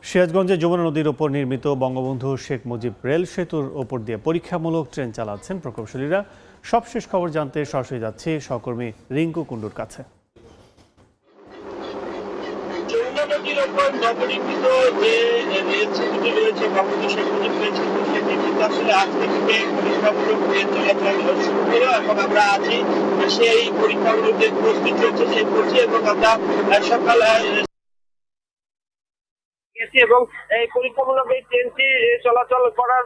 সিরাজগঞ্জে যমুনা নদীর ওপর নির্মিত বঙ্গবন্ধু শেখ মুজিব রেল সেতুর ওপর দিয়ে পরীক্ষামূলক ট্রেন চালাচ্ছেন প্রকৌশলীরা। সবশেষ খবর জানতে সরাসরি যাচ্ছি সহকর্মী রিঙ্কু কুণ্ডুর কাছে। যমুনা নদীর ওপর নবনির্মিত যে রেল সেতুটি রয়েছে বঙ্গবন্ধু শেখ মুজিব রেল সেতু, সেটি কিন্তু আসলে আজকে থেকে পরীক্ষামূলক ট্রেন চলাচল শুরু হলো। এখন আমরা আছি সেই পরীক্ষামূলক যে প্রস্তুতি চলছে সেই করছি, এবং আমরা সকাল এবং এই পরীক্ষামূলক এই ট্রেনটি চলাচল করার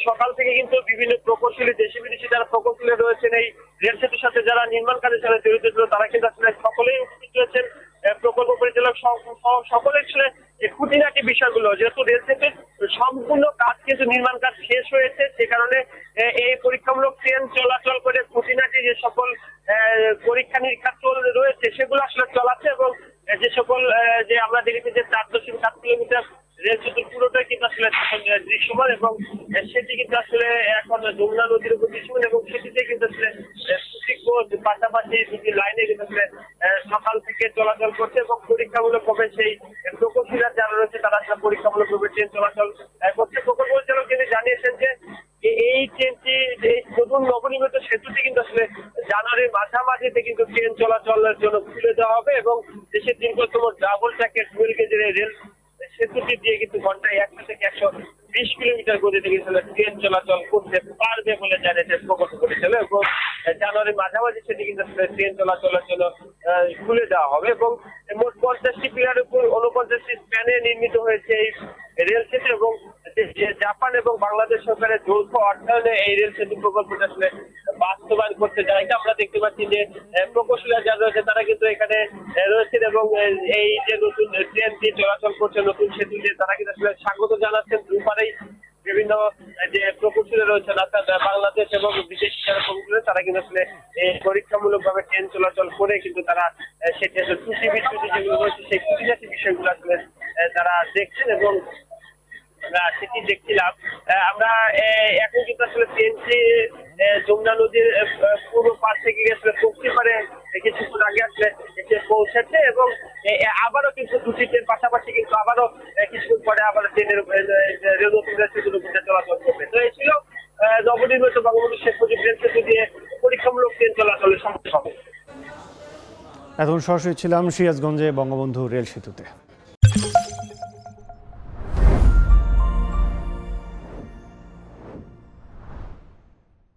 সকাল থেকে কিন্তু বিভিন্ন প্রকৌশলী দেশি বিদেশি যারা প্রকৌশলী রয়েছেন এই রেল সেতুর সাথে যারা নির্মাণ কাজের সাথে জড়িত ছিল তারা কিন্তু আসলে সকলেই উপস্থিত রয়েছেন। প্রকল্প পরিচালক সকলের ছিল খুঁটিনাটি বিষয়গুলো, যেহেতু রেল সেতুর সম্পূর্ণ কাজ কিন্তু নির্মাণ কাজ শেষ হয়েছে, সে কারণে এই পরীক্ষামূলক ট্রেন চলাচল করে খুঁটিনাটি যে সকল পরীক্ষা নিরীক্ষা রয়েছে সেগুলো আসলে চলাচ্ছে। এবং যে সকল যে আমরা দেখেছি যে 4.7 কিলোমিটার রেল সেতুর পুরোটাই কিন্তু আসলে দৃশ্যমান, এবং সেটি কিন্তু আসলে এখন যমুনা নদীর উপর দৃশ্যমান, এবং সেটিতে কিন্তু আসলে পাশাপাশি দুটি লাইনে কিন্তু আসলে সকাল থেকে চলাচল করছে। এবং পরীক্ষামূলক ভাবে সেই প্রকৌশলীরা যারা রয়েছে তারা আসলে পরীক্ষামূলক ভাবে ট্রেন চলাচল করছে। প্রকল্প পরিচালক তিনি জানিয়েছেন যে এই ট্রেনটি এই নতুন নবনির্মিত সেতুটি কিন্তু আসলে জানুয়ারির মাঝামাঝিতে কিন্তু ট্রেন চলাচলের জন্য খুলে দেওয়া হবে, এবং দেশের দীর্ঘতম ডাবল ট্র্যাকের ডুয়েল গেজের রেল সেতুটি দিয়ে কিন্তু ঘন্টায় 100 থেকে 120 কিলোমিটার গতিতে কিন্তু ট্রেন চলাচল করতে পারবে বলে জানিয়েছে প্রকল্প পরিচালক। এবং জানুয়ারির মাঝামাঝি সেটি কিন্তু ট্রেন চলাচলের জন্য খুলে দেওয়া হবে। এবং মোট 50টি পিলারের উপর 49টি স্প্যানে নির্মিত হয়েছে এই রেল সেতু, এবং জাপান এবং বাংলাদেশ সরকারের যৌথ অর্থায়নে এই রেল সেতু প্রকল্পটা আসলে বাস্তবায়ন করতে যায়। আমরা দেখতে পাচ্ছি যে প্রকৌশলীরা যারা রয়েছে তারা কিন্তু এখানে রয়েছেন, এবং এই যে নতুন ট্রেন দিয়ে চলাচল করছে নতুন সেতু দিয়ে তারা কিন্তু আসলে স্বাগত জানাচ্ছেন। দুপারেই বিভিন্ন যে প্রকৌশলী রয়েছেন অর্থাৎ বাংলাদেশ এবং বিদেশি যারা প্রকৌশলী তারা কিন্তু আসলে পরীক্ষামূলক ভাবে ট্রেন চলাচল করে কিন্তু তারা সেটি আসলে ত্রুটি বিচ্যুতি যেগুলো রয়েছে সেই খুঁটিনাটি বিষয়গুলো আসলে তারা দেখছেন, এবং সেটি দেখছিলাম। আমরা এখন কিন্তু আসলে ট্রেনটি যমুনা নদীর পূর্ব পাশ থেকে আসলে পশ্চিম পারে কিছুক্ষণ আগে আসলে এসে পৌঁছেছে, এবং আবারও কিন্তু দুটি ট্রেন পাশাপাশি কিন্তু আবারও কিছুক্ষণ পরে আবার ট্রেনের নতুন রেল সেতুর উপরে চলাচল করবে। তো এই ছিল নবনির্মিত বঙ্গবন্ধু শেখ মুজিব রেল সেতু দিয়ে পরীক্ষামূলক ট্রেন চলাচলের সম্ভব হবে। এখন সরাসরি ছিলাম সিরাজগঞ্জে বঙ্গবন্ধু রেল সেতুতে।